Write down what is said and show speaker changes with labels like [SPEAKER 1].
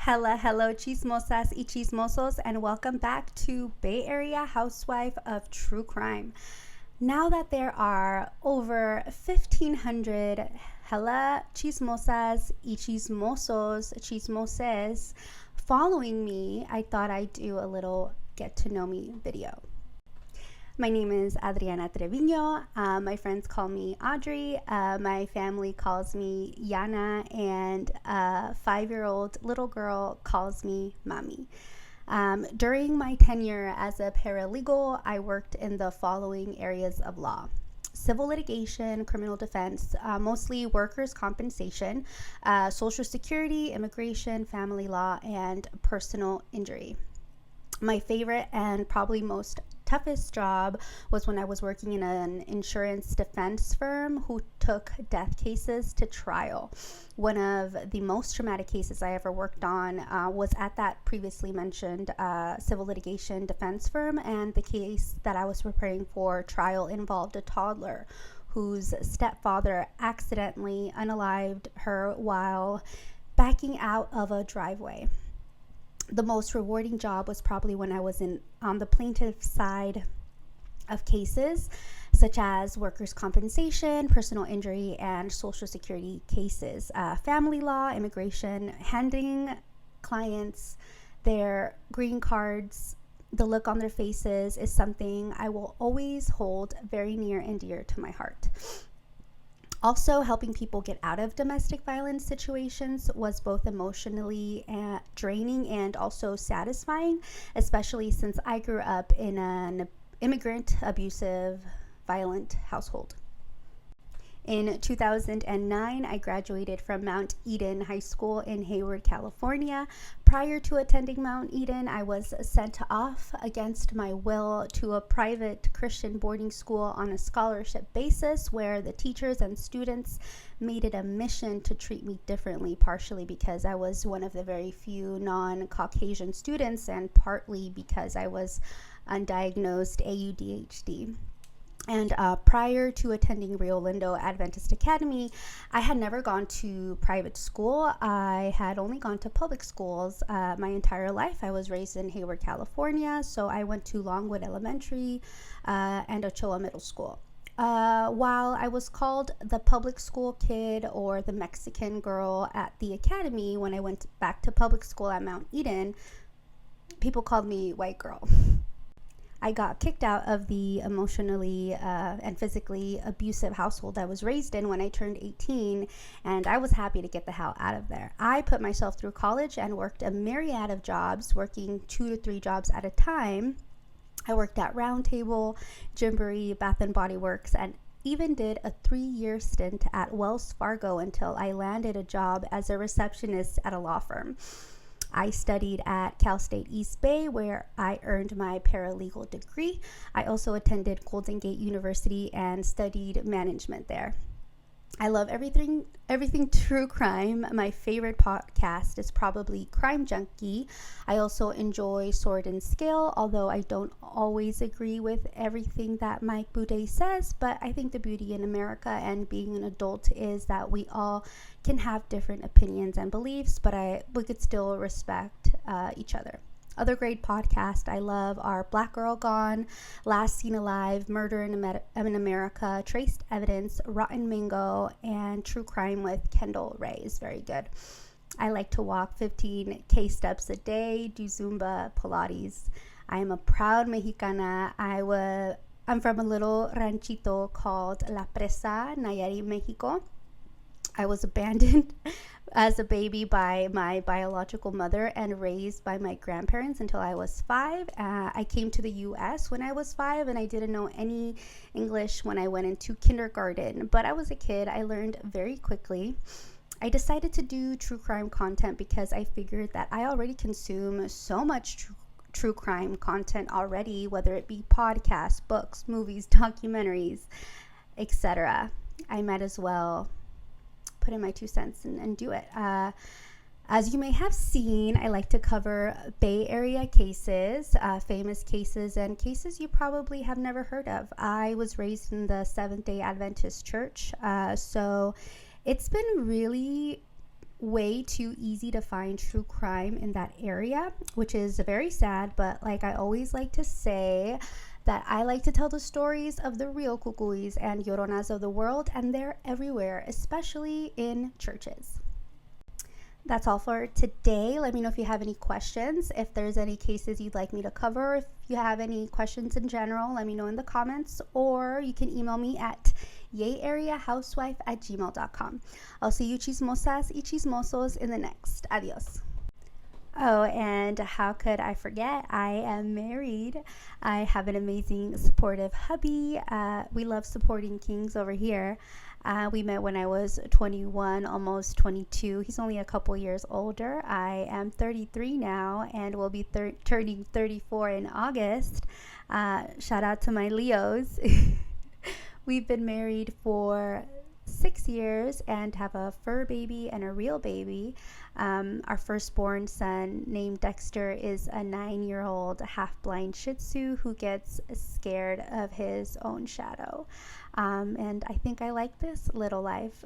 [SPEAKER 1] Hello, chismosas y chismosos, and welcome back to Bay Area Housewife of True Crime. Now that there are over 1,500 hella chismosas y chismoses following me, I thought I'd do a little get to know me video. My name is Adriana Trevino. My friends call me Audrey. My family calls me Yana, and a 5-year-old little girl calls me Mami. During my tenure as a paralegal, I worked in the following areas of law: civil litigation, criminal defense, mostly workers' compensation, social security, immigration, family law, and personal injury. My favorite and probably most toughest job was when I was working in an insurance defense firm who took death cases to trial. One of the most traumatic cases I ever worked on was at that previously mentioned civil litigation defense firm, and the case that I was preparing for trial involved a toddler whose stepfather accidentally unalived her while backing out of a driveway. The most rewarding job was probably when I was on the plaintiff's side of cases such as workers' compensation, personal injury, and social security cases, family law, immigration, handing clients their green cards. The look on their faces is something I will always hold very near and dear to my heart. Also, helping people get out of domestic violence situations was both emotionally draining and also satisfying, especially since I grew up in an immigrant, abusive, violent household. In 2009, I graduated from Mount Eden High School in Hayward, California. Prior to attending Mount Eden, I was sent off against my will to a private Christian boarding school on a scholarship basis, where the teachers and students made it a mission to treat me differently, partially because I was one of the very few non-Caucasian students, and partly because I was undiagnosed AUDHD. And prior to attending Rio Lindo Adventist Academy, I had never gone to private school. I had only gone to public schools my entire life. I was raised in Hayward, California, so I went to Longwood Elementary and Ochoa Middle School. While I was called the public school kid or the Mexican girl at the academy, when I went back to public school at Mount Eden, people called me white girl. I got kicked out of the emotionally and physically abusive household I was raised in when I turned 18, and I was happy to get the hell out of there. I put myself through college and worked a myriad of jobs, working 2 to 3 jobs at a time. I worked at Round Table, Gymboree, Bath and Body Works, and even did a 3-year stint at Wells Fargo until I landed a job as a receptionist at a law firm. I studied at Cal State East Bay, where I earned my paralegal degree. I also attended Golden Gate University and studied management there. I love everything true crime. My favorite podcast is probably Crime Junkie. I also enjoy Sword and Scale, although I don't always agree with everything that Mike Boudet says, but I think the beauty in America and being an adult is that we all can have different opinions and beliefs, but we could still respect each other. Other great podcasts I love are Black Girl Gone, Last Seen Alive, Murder in America, Traced Evidence, Rotten Mango, and True Crime with Kendall Ray is very good. I like to walk 15K steps a day, do Zumba, Pilates. I am a proud Mexicana. I'm from a little ranchito called La Presa, Nayarit, Mexico. I was abandoned as a baby by my biological mother and raised by my grandparents until I was 5. I came to the U.S. when I was 5, and I didn't know any English when I went into kindergarten. But I was a kid. I learned very quickly. I decided to do true crime content because I figured that I already consume so much true crime content already, whether it be podcasts, books, movies, documentaries, etc. I might as well put in my 2 cents and do it. As you may have seen, I like to cover Bay Area cases, famous cases, and cases you probably have never heard of. I was raised in the Seventh-day Adventist Church, so it's been really way too easy to find true crime in that area, which is very sad. But like I always like to say, that I like to tell the stories of the real cucuys and lloronas of the world, and they're everywhere, especially in churches. That's all for today. Let me know if you have any questions, if there's any cases you'd like me to cover. If you have any questions in general, let me know in the comments, or you can email me at yayareahousewife@gmail.com. I'll see you chismosas y chismosos in the next. Adios. Oh, and how could I forget? I am married. I have an amazing, supportive hubby. We love supporting kings over here. We met when I was 21, almost 22. He's only a couple years older. I am 33 now and will be turning 34 in August. Shout out to my Leos. We've been married for 6 years and have a fur baby and a real baby. Our firstborn son, named Dexter, is a 9-year-old half-blind Shih Tzu who gets scared of his own shadow. And I think I like this little life.